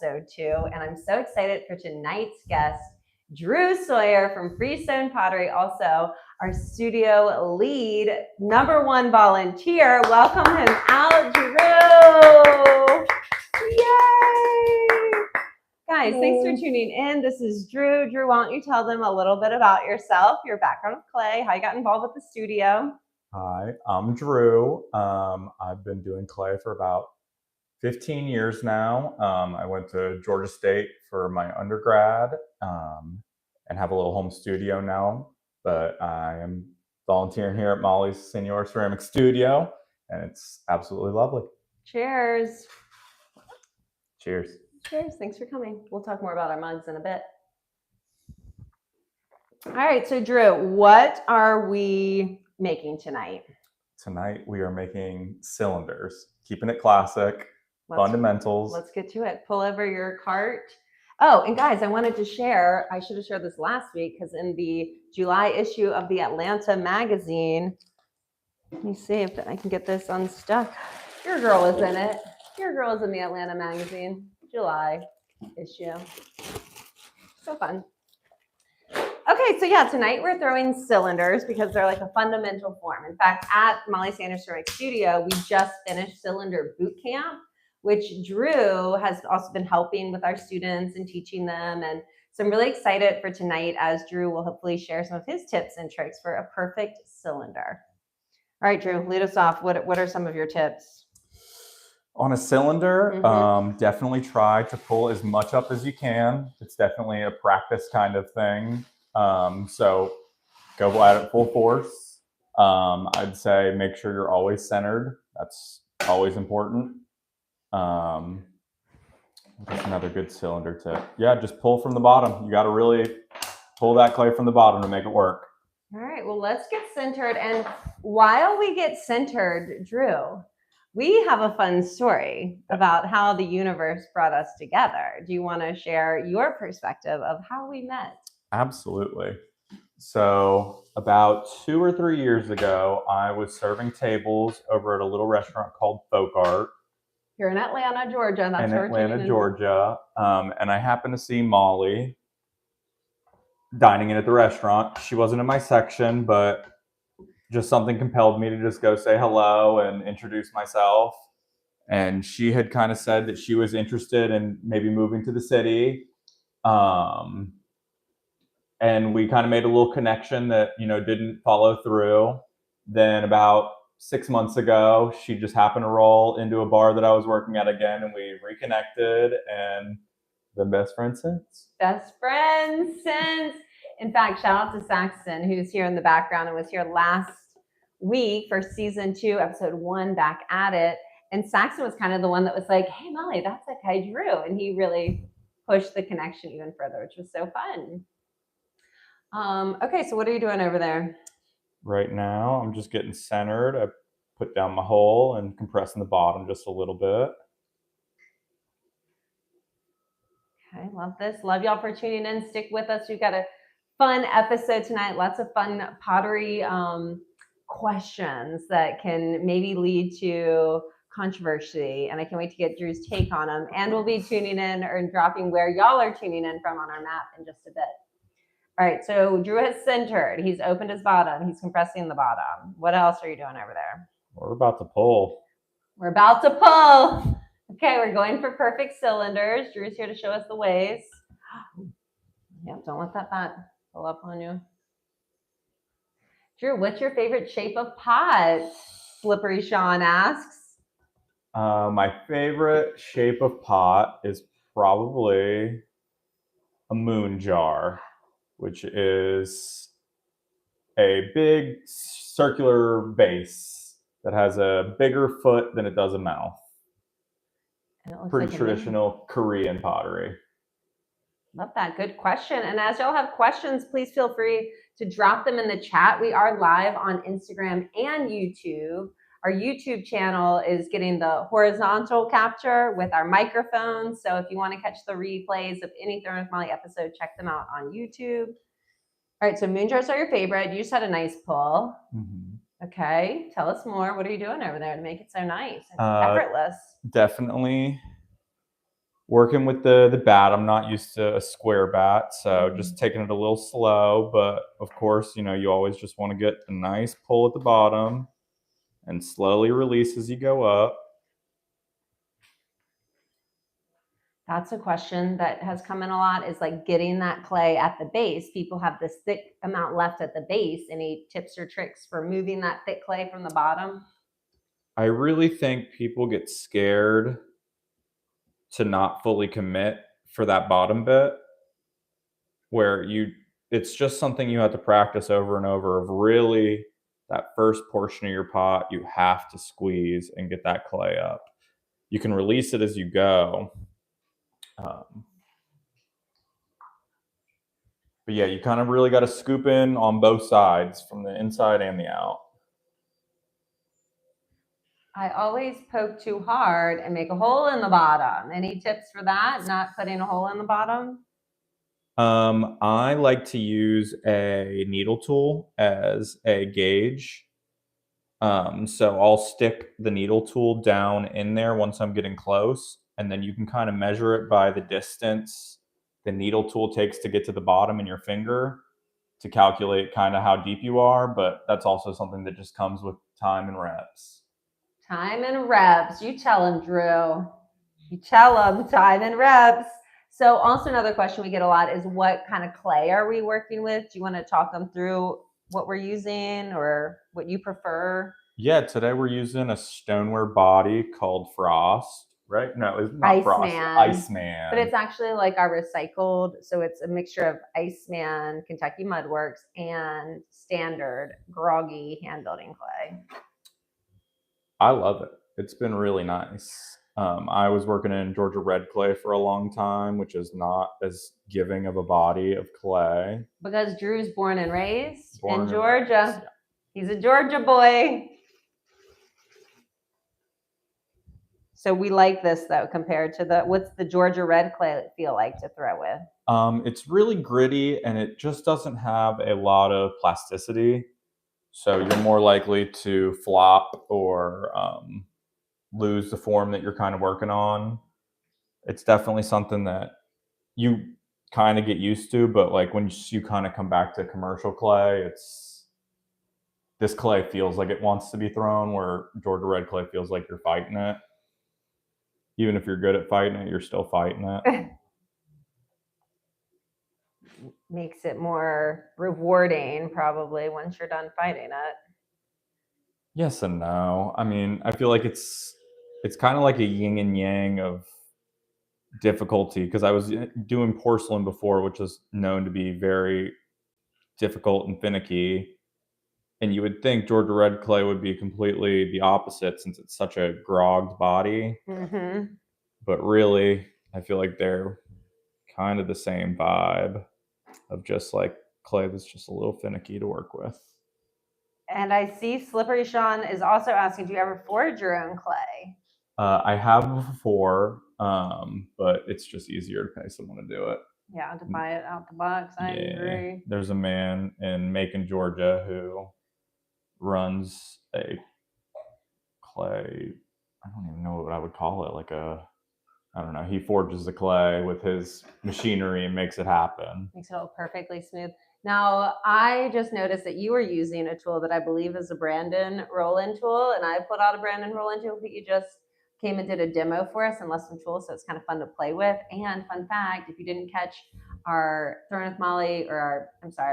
episode 2, and I'm so excited for tonight's guest, Drew Sawyer from Freestone Pottery, also our studio lead, #1 volunteer. Welcome him out, Drew. Yay! Guys, thanks for tuning in. This is Drew. Drew, why don't you tell them a little bit about yourself, your background with clay, how you got involved with the studio? Hi, I'm Drew. I've been doing clay for about 15 years now. I went to Georgia State for my undergrad and have a little home studio now. But I am volunteering here at Molly's Senior Ceramic Studio, and it's absolutely lovely. Cheers. Cheers. Cheers. Thanks for coming. We'll talk more about our mugs in a bit. All right, so Drew, what are we making tonight? Tonight we are making cylinders, keeping it classic, fundamentals. Let's get to it. Pull over your cart. Oh, and guys, I wanted to share, I should have shared this last week because in the July issue of the Atlanta magazine, let me see if I can get this unstuck. Your girl is in it. Your girl is in the Atlanta magazine, July issue. So fun. Okay, so yeah, tonight we're throwing cylinders because they're like a fundamental form. In fact, at Molly Sanders Ceramic Studio, we just finished cylinder boot camp, which Drew has also been helping with our students and teaching them. And so I'm really excited for tonight as Drew will hopefully share some of his tips and tricks for a perfect cylinder. All right, Drew, lead us off. What are some of your tips? On a cylinder, definitely try to pull as much up as you can. It's definitely a practice kind of thing. So go at it full force. I'd say make sure you're always centered. That's always important. That's another good cylinder tip. Yeah, just pull from the bottom. You got to really pull that clay from the bottom to make it work. All right, well, let's get centered. And while we get centered, Drew, we have a fun story about how the universe brought us together. Do you want to share your perspective of how we met? Absolutely. So about 2 or 3 years ago, I was serving tables over at a little restaurant called Folk Art. Here in Atlanta, Georgia. That's in Atlanta, Georgia. And I happened to see Molly dining in at the restaurant. She wasn't in my section, but just something compelled me to just go say hello and introduce myself. And she had kind of said that she was interested in maybe moving to the city. And we kind of made a little connection that, didn't follow through. Then about 6 months ago, she just happened to roll into a bar that I was working at again, and we reconnected and been best friends since. Best friends since. In fact, shout out to Saxon, who's here in the background and was here last week for season 2, episode 1, back at it. And Saxon was kind of the one that was like, hey, Molly, that's that guy Drew. And he really pushed the connection even further, which was so fun. Okay, so what are you doing over there? Right now, I'm just getting centered. I put down my hole and compressing the bottom just a little bit. Okay, love this. Love y'all for tuning in. Stick with us. We've got a fun episode tonight. Lots of fun pottery questions that can maybe lead to controversy. And I can't wait to get Drew's take on them. And we'll be tuning in or dropping where y'all are tuning in from on our map in just a bit. All right, so Drew has centered. He's opened his bottom. He's compressing the bottom. What else are you doing over there? We're about to pull. We're about to pull. Okay, we're going for perfect cylinders. Drew's here to show us the ways. Yeah, don't let that bat pull up on you. Drew, what's your favorite shape of pot? Slippery Sean asks. My favorite shape of pot is probably a moon jar, which is a big circular base that has a bigger foot than it does a mouth. Pretty like traditional Korean pottery. Love that. Good question. And as y'all have questions, please feel free to drop them in the chat. We are live on Instagram and YouTube. Our YouTube channel is getting the horizontal capture with our microphones. So if you want to catch the replays of any Throwing with Molly episode, check them out on YouTube. All right, so moon jars are your favorite. You just had a nice pull. Okay, tell us more. What are you doing over there to make it so nice and effortless? Definitely working with the bat. I'm not used to a square bat, so just taking it a little slow. But of course, you always just want to get a nice pull at the bottom and slowly release as you go up. That's a question that has come in a lot, is like getting that clay at the base. People have this thick amount left at the base. Any tips or tricks for moving that thick clay from the bottom? I really think people get scared to not fully commit for that bottom bit, where it's just something you have to practice over and over, of really that first portion of your pot you have to squeeze and get that clay up. You can release it as you go. But yeah, you kind of really got to scoop in on both sides, from the inside and the out. I always poke too hard and make a hole in the bottom. Any tips for that? Not putting a hole in the bottom? I like to use a needle tool as a gauge. So I'll stick the needle tool down in there once I'm getting close, and then you can kind of measure it by the distance the needle tool takes to get to the bottom in your finger to calculate kind of how deep you are. But that's also something that just comes with time and reps. Time and reps. You tell him, Drew. You tell him, time and reps. So also another question we get a lot is, what kind of clay are we working with? Do you want to talk them through what we're using or what you prefer? Yeah, today we're using a stoneware body called Frost. Right? No, it's not Iceman. Frost. Iceman. But it's actually like our recycled. So it's a mixture of Iceman, Kentucky Mudworks, and standard groggy hand building clay. I love it. It's been really nice. I was working in Georgia red clay for a long time, which is not as giving of a body of clay. Because Drew's born and raised Born in and Georgia. raised, yeah. He's a Georgia boy. So we like this though, compared to what's the Georgia red clay feel like to throw with? It's really gritty, and it just doesn't have a lot of plasticity. So you're more likely to flop or lose the form that you're kind of working on. It's definitely something that you kind of get used to, but like when you kind of come back to commercial clay, this clay feels like it wants to be thrown, where Georgia red clay feels like you're fighting it. Even if you're good at fighting it, you're still fighting it. Makes it more rewarding probably once you're done fighting it. Yes and no. I mean, I feel like it's kind of like a yin and yang of difficulty, because I was doing porcelain before, which is known to be very difficult and finicky. And you would think Georgia red clay would be completely the opposite, since it's such a grogged body. Mm-hmm. But really, I feel like they're kind of the same vibe of just like clay that's just a little finicky to work with. And I see Slippery Sean is also asking, do you ever forge your own clay? I have before, but it's just easier to pay someone to do it. Yeah, to buy it out the box. I agree. There's a man in Macon, Georgia, who runs a clay. I don't even know what I would call it. I don't know. He forges the clay with his machinery and makes it happen. Makes it all perfectly smooth. Now, I just noticed that you were using a tool that I believe is a Brandon roll-in tool, and I pulled out a Brandon roll-in tool that you just came and did a demo for us in Lesson Tool, so it's kind of fun to play with. And fun fact, if you didn't catch our Throwing with Molly, or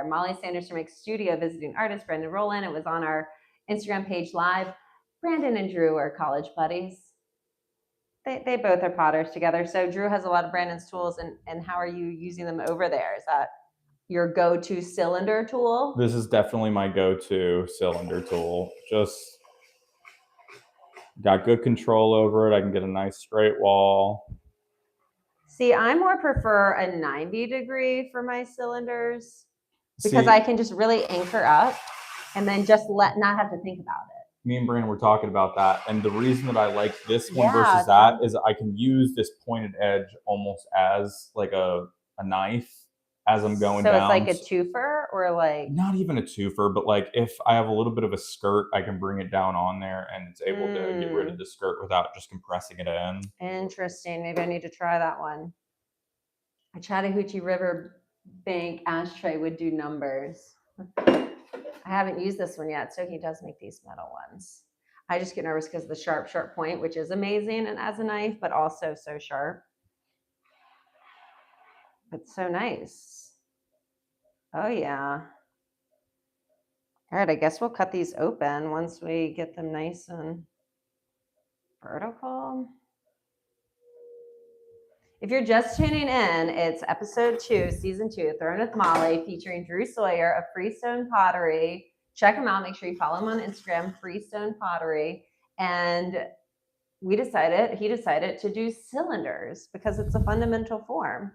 Molly Sanderson Makes Studio visiting artist, Brandon Roll-in, it was on our Instagram page live. Brandon and Drew are college buddies. They both are potters together. So Drew has a lot of Brandon's tools, and how are you using them over there? Is that your go-to cylinder tool? This is definitely my go-to cylinder tool. Just got good control over it. I can get a nice straight wall. See, I more prefer a 90 degree for my cylinders, because I can just really anchor up and then just not have to think about it. Me and Brandon were talking about that, and the reason that I like this one versus that is I can use this pointed edge almost as like a knife. as I'm going So down. it's like a twofer or like? Not even a twofer, but like if I have a little bit of a skirt, I can bring it down on there and it's able to get rid of the skirt without just compressing it in. Interesting. Maybe I need to try that one. A Chattahoochee River Bank ashtray would do numbers. I haven't used this one yet. So he does make these metal ones. I just get nervous because of the sharp point, which is amazing and as a knife, but also so sharp. It's so nice. Oh yeah. All right, I guess we'll cut these open once we get them nice and vertical. If you're just tuning in, it's episode 2, season 2, Throwing with Molly, featuring Drew Sawyer of Freestone Pottery. Check him out. Make sure you follow him on Instagram, Freestone Pottery. And he decided to do cylinders because it's a fundamental form.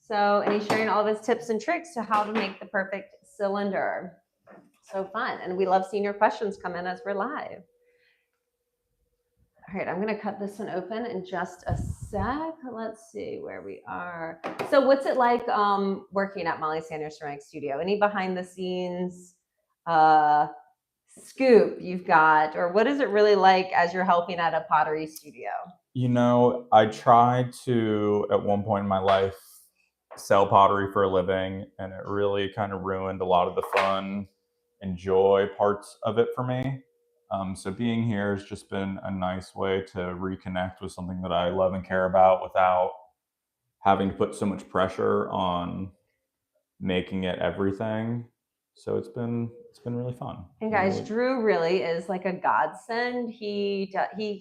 So, and he's sharing all of his tips and tricks to how to make the perfect cylinder. So fun. And we love seeing your questions come in as we're live. All right, I'm going to cut this one open in just a sec. Let's see where we are. So what's it like working at Molly Sanders Ceramic Studio? Any behind the scenes scoop you've got, or what is it really like as you're helping at a pottery studio? You know, I tried to, at one point in my life, sell pottery for a living, and it really kind of ruined a lot of the fun and joy parts of it for me. So being here has just been a nice way to reconnect with something that I love and care about without having to put so much pressure on making it everything. So it's been really fun. And guys, Drew really is like a godsend. He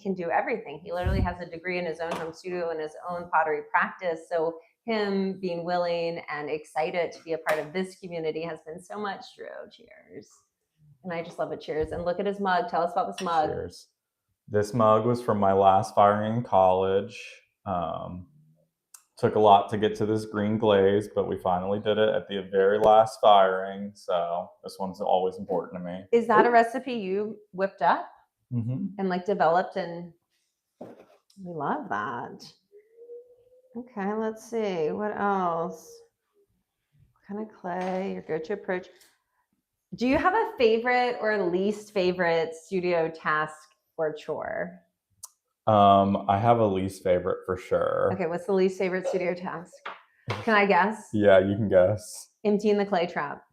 can do everything. He literally has a degree in his own home studio and his own pottery practice. So him being willing and excited to be a part of this community has been so much. Drew, cheers. And I just love it. Cheers. And look at his mug. Tell us about this mug. Cheers. This mug was from my last firing in college. Took a lot to get to this green glaze, but we finally did it at the very last firing. So this one's always important to me. Is that a recipe you whipped up and like developed? And we love that. Okay, let's see. What else? What kind of clay? Your go-to approach. Do you have a favorite or least favorite studio task or chore? I have a least favorite for sure. Okay, what's the least favorite studio task? Can I guess? Yeah, you can guess. Emptying the clay trap.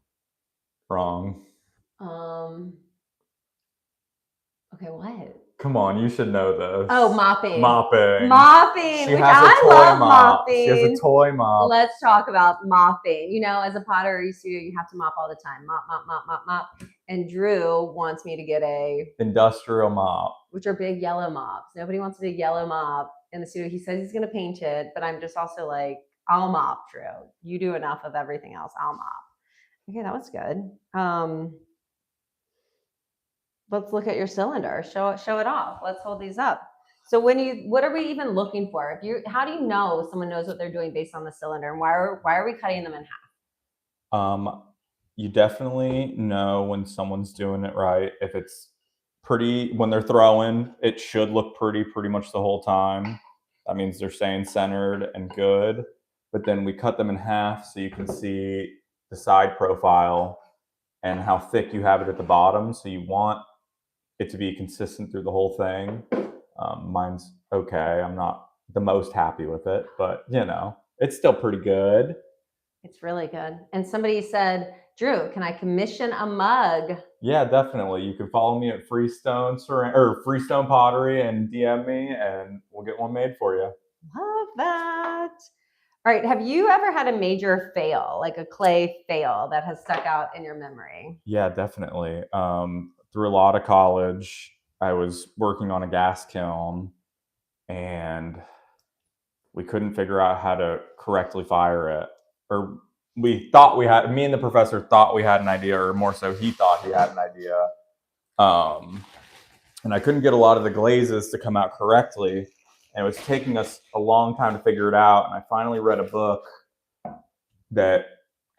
Wrong. Okay, what? Come on, you should know this. Oh, mopping. She has a toy mop. She has a toy mop. Let's talk about mopping. You know, as a pottery studio, you have to mop all the time. Mop, mop, mop, mop, mop. And Drew wants me to get a industrial mop, which are big yellow mops. Nobody wants a big yellow mop in the studio. He says he's going to paint it, but I'm just also like, I'll mop, Drew. You do enough of everything else. I'll mop. Okay, that was good. Let's look at your cylinder. Show it off. Let's hold these up. So what are we even looking for? How do you know someone knows what they're doing based on the cylinder, and why are we cutting them in half? You definitely know when someone's doing it right. If it's pretty, when they're throwing, it should look pretty much the whole time. That means they're staying centered and good. But then we cut them in half so you can see the side profile and how thick you have it at the bottom. So you want it to be consistent through the whole thing. Mine's okay. I'm not the most happy with it, but you know, it's still pretty good. It's really good. And somebody said, Drew, can I commission a mug? Yeah, definitely. You can follow me at Freestone Pottery and DM me, and we'll get one made for you. Love that. All right. Have you ever had a major fail, like a clay fail that has stuck out in your memory? Yeah, definitely. Through a lot of college, I was working on a gas kiln, and we couldn't figure out how to correctly fire it. Or me and the professor thought we had an idea, or more so he thought he had an idea. And I couldn't get a lot of the glazes to come out correctly. And it was taking us a long time to figure it out. And I finally read a book that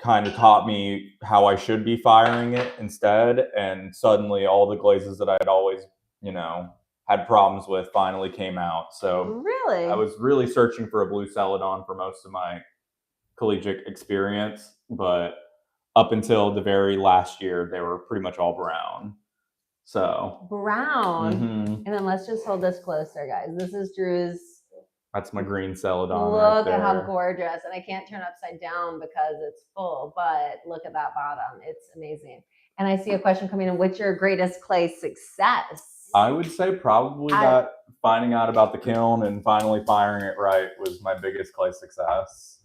kind of taught me how I should be firing it instead. And suddenly all the glazes that I had always, had problems with finally came out. So really, I was really searching for a blue celadon for most of my collegiate experience, but up until the very last year, they were pretty much all brown. So brown. mhm. And then let's just hold this closer, guys. This is Drew's. That's my green celadon Look right there. at how gorgeous. And I can't turn upside down because it's full, but look at that bottom. It's amazing. And I see a question coming in. What's your greatest clay success? I would say probably that finding out about the kiln and finally firing it right was my biggest clay success.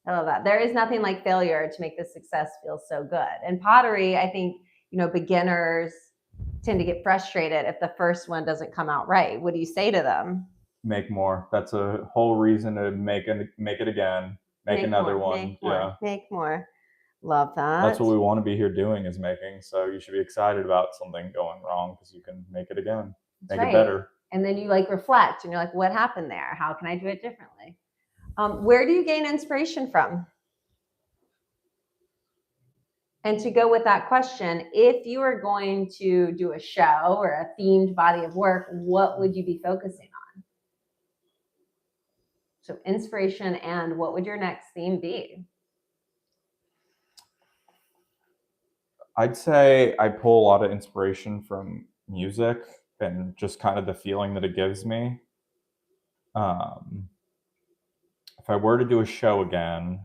I love that. There is nothing like failure to make the success feel so good. And pottery, I think, beginners tend to get frustrated if the first one doesn't come out right. What do you say to them? Make more. That's a whole reason to make it again. Make another one. Make more. Love that. That's what we want to be here doing, is making. So you should be excited about something going wrong because you can make it again, make it better. And then you reflect and you're like, what happened there? How can I do it differently? Where do you gain inspiration from? And to go with that question, if you are going to do a show or a themed body of work, what would you be focusing on? So inspiration, and what would your next theme be? I'd say I pull a lot of inspiration from music and just kind of the feeling that it gives me. If I were to do a show again,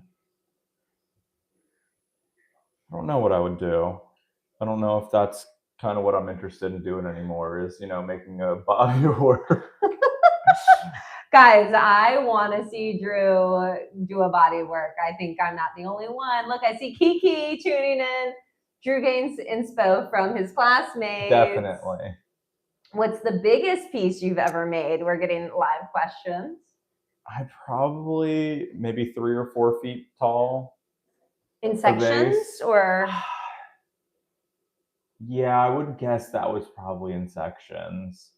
I don't know what I would do. I don't know if that's kind of what I'm interested in doing anymore, is, making a body of work. Guys, I want to see Drew do a body of work. I think I'm not the only one. Look, I see Kiki tuning in. Drew gains inspo from his classmates. Definitely. What's the biggest piece you've ever made? We're getting live questions. I'd probably maybe 3 or 4 feet tall. In sections or? Yeah, I would guess that was probably in sections.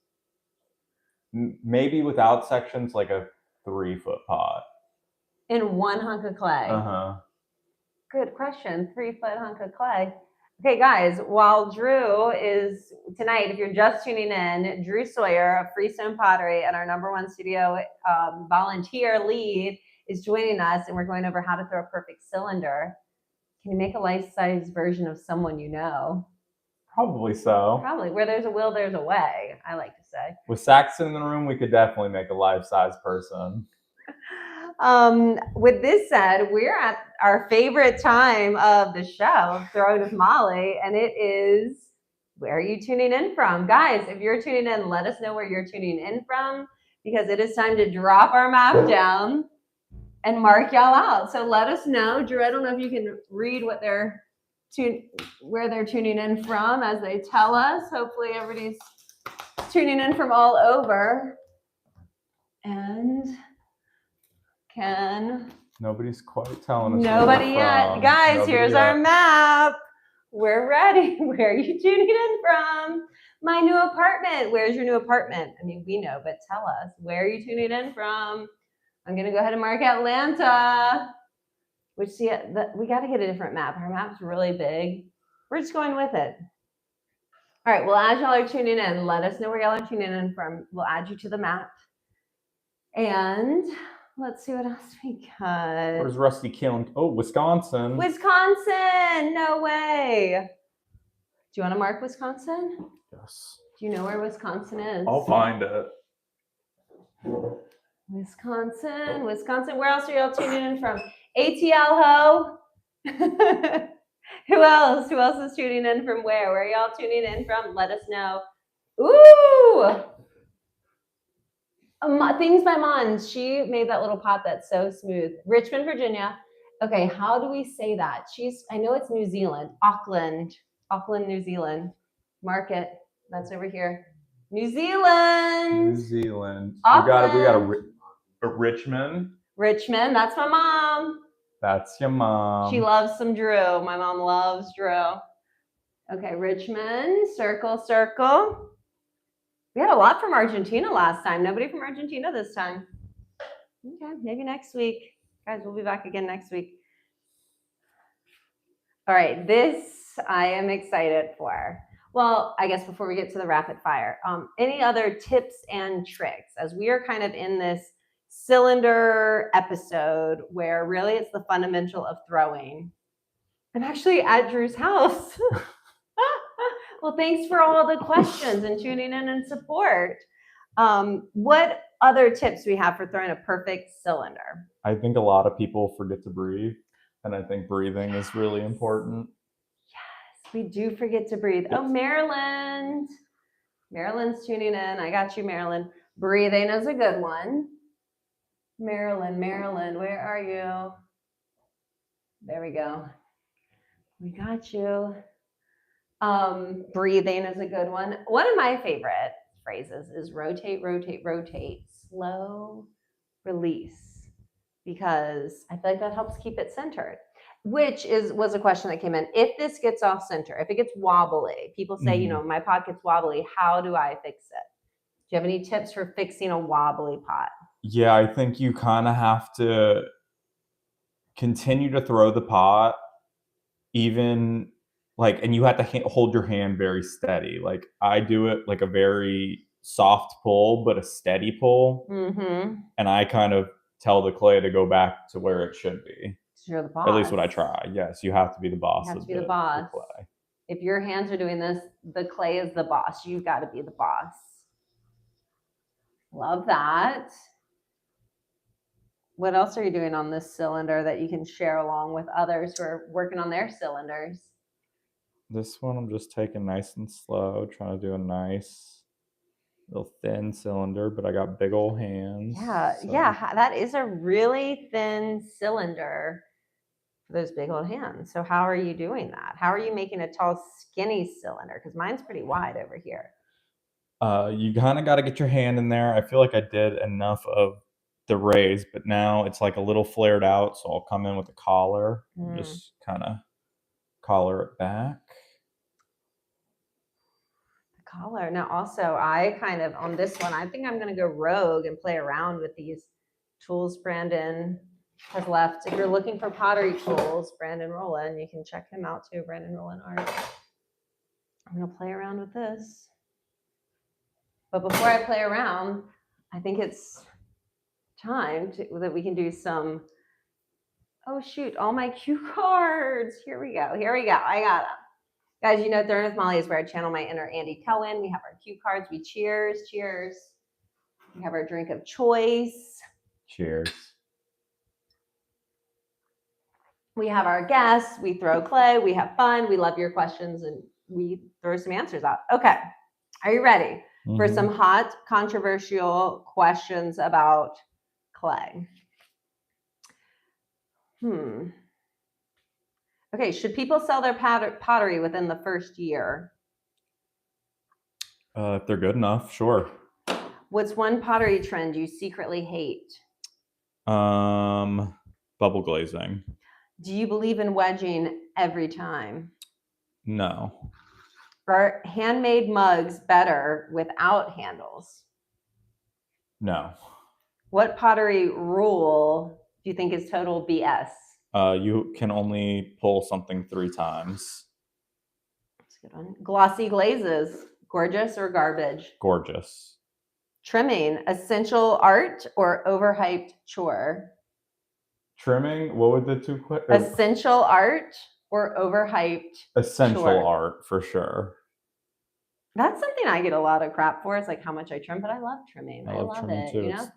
Maybe without sections, like a 3-foot pot. In one hunk of clay? Uh-huh. Good question. 3-foot hunk of clay. Okay, guys, while Drew is tonight, if you're just tuning in, Drew Sawyer of Freestone Pottery and our #1 studio volunteer lead is joining us, and we're going over how to throw a perfect cylinder. Can you make a life-size version of someone you know? Probably so. Probably. Where there's a will, there's a way, I like to say. With Saxon in the room, we could definitely make a life-size person. With this said, we're at our favorite time of the show, Throwing with Molly, and it is, where are you tuning in from? Guys, if you're tuning in, let us know where you're tuning in from, because it is time to drop our map down and mark y'all out. So let us know. Drew, I don't know if you can read what where they're tuning in from as they tell us. Hopefully everybody's tuning in from all over. And nobody's quite telling us. Nobody yet. Guys, here's our map. We're ready. Where are you tuning in from? My new apartment. Where's your new apartment? I mean, we know, but tell us. Where are you tuning in from? I'm going to go ahead and mark Atlanta. Which, see, we got to get a different map. Our map's really big. We're just going with it. All right. Well, as y'all are tuning in, let us know where y'all are tuning in from. We'll add you to the map. And let's see what else we got. Where's Rusty Kiln? Oh, Wisconsin. Wisconsin. No way. Do you want to mark Wisconsin? Yes. Do you know where Wisconsin is? I'll find it. Wisconsin. Where else are y'all tuning in from? ATL ho. Who else? Who else is tuning in from where? Where are y'all tuning in from? Let us know. Ooh. Things by Mons. She made that little pot that's so smooth. Richmond, Virginia. Okay, how do we say that? I know it's New Zealand. Auckland, New Zealand. Market. That's over here. New Zealand. Auckland. We got a Richmond. Richmond. That's my mom. That's your mom. She loves some Drew. My mom loves Drew. Okay, Richmond. Circle. We had a lot from Argentina last time. Nobody from Argentina this time. Okay, maybe next week. Guys, we'll be back again next week. All right, this I am excited for. Well, I guess before we get to the rapid fire, any other tips and tricks as we are kind of in this cylinder episode where really it's the fundamental of throwing. I'm actually at Drew's house. Well, thanks for all the questions and tuning in and support. What other tips we have for throwing a perfect cylinder? I think a lot of people forget to breathe, and I think breathing is really important. Yes, we do forget to breathe. Yes. Oh, Maryland. Maryland's tuning in. I got you, Maryland. Breathing is a good one. Maryland, where are you? There we go. We got you. Breathing is a good one. One of my favorite phrases is rotate, rotate, rotate, slow release, because I feel like that helps keep it centered, which was a question that came in. If this gets off center, if it gets wobbly, people say, you know, my pot gets wobbly, how do I fix it? Do you have any tips for fixing a wobbly pot? Yeah, I think you kind of have to continue to throw the pot, even like, and you have to hold your hand very steady. Like I do it like a very soft pull, but a steady pull. Mm-hmm. And I kind of tell the clay to go back to where it should be. You're the boss. At least what I try. Yes, you have to be the boss. You have to be the boss. The clay. If your hands are doing this, the clay is the boss. You've got to be the boss. Love that. What else are you doing on this cylinder that you can share along with others who are working on their cylinders? This one I'm just taking nice and slow, trying to do a nice little thin cylinder, but I got big old hands. Yeah, so. Yeah, that is a really thin cylinder for those big old hands. So how are you doing that? How are you making a tall, skinny cylinder? Because mine's pretty wide over here. You kind of got to get your hand in there. I feel like I did enough of the raise, but now it's like a little flared out, so I'll come in with a collar and just kind of collar it back. The collar. Now also I kind of, on this one, I think I'm going to go rogue and play around with these tools Brandon has left. If you're looking for pottery tools, Brandon Rowland, you can check him out too, Brandon Rowland Art. I'm going to play around with this. But before I play around, I think it's time that we can do some, oh shoot, all my cue cards. Here we go. I got them. Guys, you know, Throwing with Molly is where I channel my inner Andy Cohen. We have our cue cards. We cheers. We have our drink of choice. Cheers. We have our guests. We throw clay. We have fun. We love your questions, and we throw some answers out. Okay. Are you ready for some hot, controversial questions about clay? Okay, should people sell their pottery within the first year? If they're good enough, sure. What's one pottery trend you secretly hate? Bubble glazing. Do you believe in wedging every time? No. Are handmade mugs better without handles? No. What pottery rule do you think is total BS? You can only pull something 3 times. That's a good one. Glossy glazes, gorgeous or garbage? Gorgeous. Trimming, essential art or overhyped chore? Trimming, what would the two essential art or overhyped essential chore? Art for sure. That's something I get a lot of crap for. It's like how much I trim, but I love trimming. I love trimming it. Too. You know? It's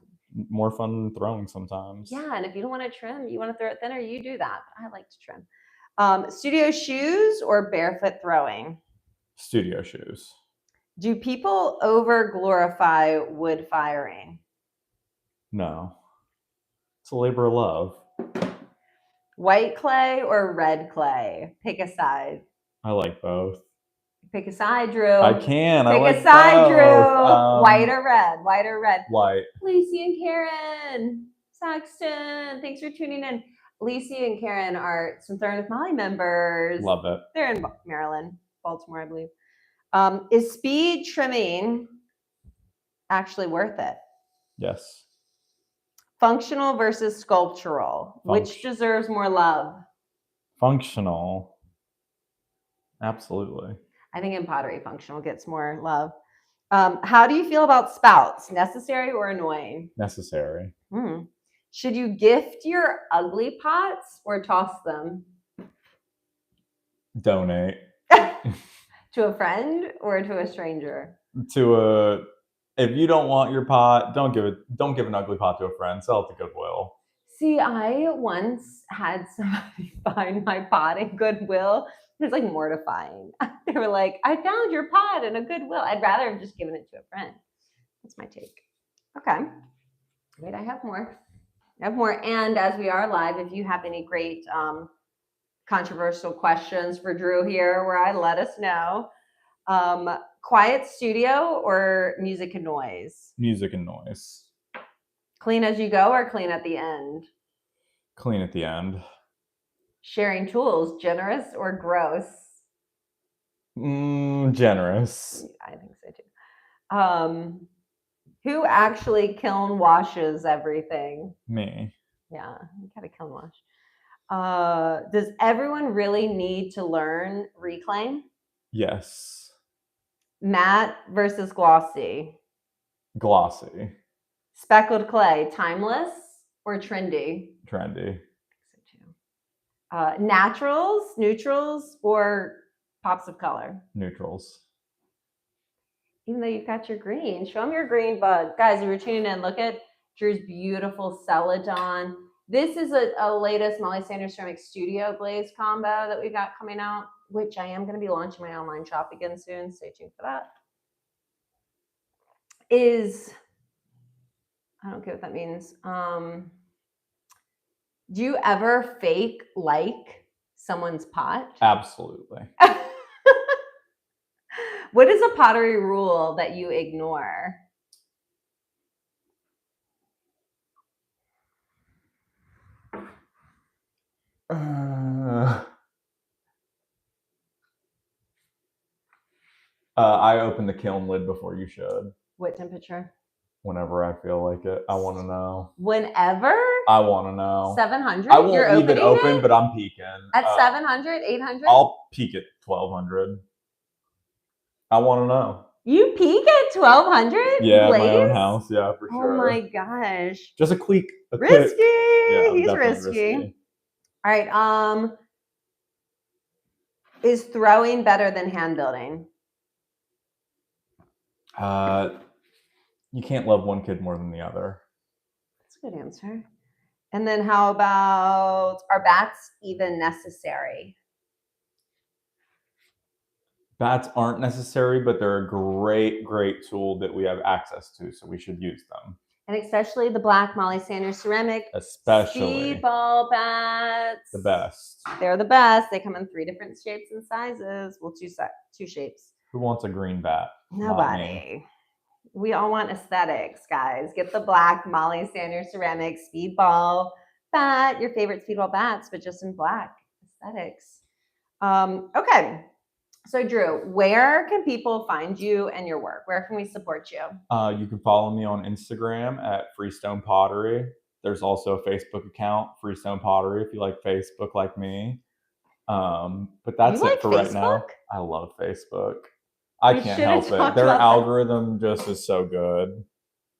more fun than throwing sometimes. Yeah, and if you don't want to trim, you want to throw it thinner, you do that. I like to trim. Studio shoes or barefoot throwing? Studio shoes. Do people over glorify wood firing? No. It's a labor of love. White clay or red clay? Pick a side. I like both. Pick a side, Drew. I can. Pick a side, Drew. White or red? White or red? White. Lacey and Karen Saxton, thanks for tuning in. Lacey and Karen are some Throwing with Molly members. Love it. They're in Maryland, Baltimore, I believe. Is speed trimming actually worth it? Yes. Functional versus sculptural. Which deserves more love? Functional. Absolutely. I think in pottery, functional gets more love. How do you feel about spouts? Necessary or annoying? Necessary. Should you gift your ugly pots or toss them? Donate. To a friend or to a stranger? If you don't want your pot, don't give an ugly pot to a friend. Sell it to Goodwill. See, I once had somebody find my pot in Goodwill. It was like mortifying. They were like, I found your pot in a Goodwill. I'd rather have just given it to a friend. That's my take. Okay. Wait, I have more. And as we are live, if you have any great controversial questions for Drew here, where I let us know. Quiet studio or music and noise? Music and noise. Clean as you go or clean at the end? Clean at the end. Sharing tools, generous or gross? Generous. I think so too. Who actually kiln washes everything? Me. Yeah, you gotta kiln wash. Does everyone really need to learn reclaim? Yes. Matte versus glossy? Glossy. Speckled clay, timeless or trendy? Trendy. Naturals, neutrals, or pops of color? Neutrals. Even though you've got your green, show them your green bug. Guys, if you're tuning in, look at Drew's beautiful Celadon. This is a latest Molly Sanders Ceramic Studio Glaze combo that we got coming out, which I am going to be launching my online shop again soon. Stay tuned for that. I don't care what that means. Do you ever fake like someone's pot? Absolutely. What is a pottery rule that you ignore? I open the kiln lid before you should. What temperature? Whenever I feel like it. I want to know. Whenever? I want to know. 700? I won't leave it open, but I'm peeking. At 700, 800? I'll peek at 1200. I want to know. You peak at 1200? Yeah, Glaze? my own house. Yeah, for sure. Oh my gosh. Just a quick. Risky. Yeah, he's risky. All right. Is throwing better than hand building? You can't love one kid more than the other. That's a good answer. And then how about, are bats even necessary? Bats aren't necessary, but they're a great, great tool that we have access to, so we should use them. And especially the black Molly Sanders ceramic. Especially. Speedball bats. The best. They're the best. They come in 3 different shapes and sizes. Well, 2 shapes. Who wants a green bat? Nobody. We all want aesthetics, guys. Get the black Molly Sanders ceramic speedball bat, your favorite speedball bats, but just in black aesthetics. Okay. So Drew, where can people find you and your work? Where can we support you? You can follow me on Instagram at Freestone Pottery. There's also a Facebook account, Freestone Pottery, if you like Facebook like me. But that's it for right now. I love Facebook. I can't help it. Their algorithm just is so good.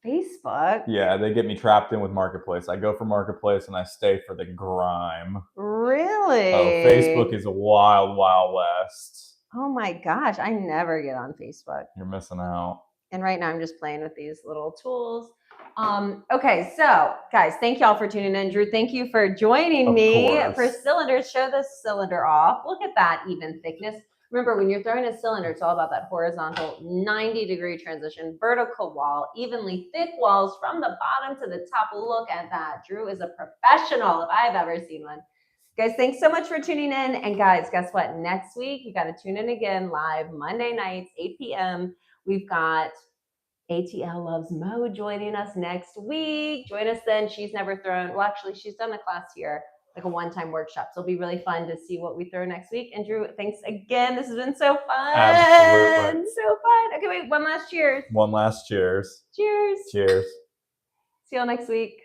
Facebook? Yeah, they get me trapped in with Marketplace. I go for Marketplace and I stay for the grime. Really? Oh, Facebook is a wild, wild west. Oh my gosh, I never get on Facebook. You're missing out. And right now I'm just playing with these little tools. Okay, so guys, thank y'all for tuning in. Drew, thank you for joining me for cylinders. Show this cylinder off. Look at that even thickness. Remember, when you're throwing a cylinder, it's all about that horizontal 90-degree transition, vertical wall, evenly thick walls from the bottom to the top. Look at that. Drew is a professional if I've ever seen one. Guys, thanks so much for tuning in. And guys, guess what? Next week, you got to tune in again live Monday nights, 8 p.m. We've got ATL Loves Mo joining us next week. Join us then. She's never thrown. Well, actually, she's done a class here, like a one-time workshop. So it'll be really fun to see what we throw next week. And Drew, thanks again. This has been so fun. Absolutely. So fun. Okay, wait, one last cheers. One last cheers. Cheers. Cheers. See y'all next week.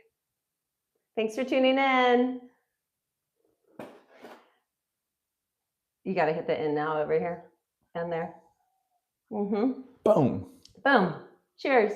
Thanks for tuning in. You got to hit the end now over here and there. Boom. Boom. Cheers.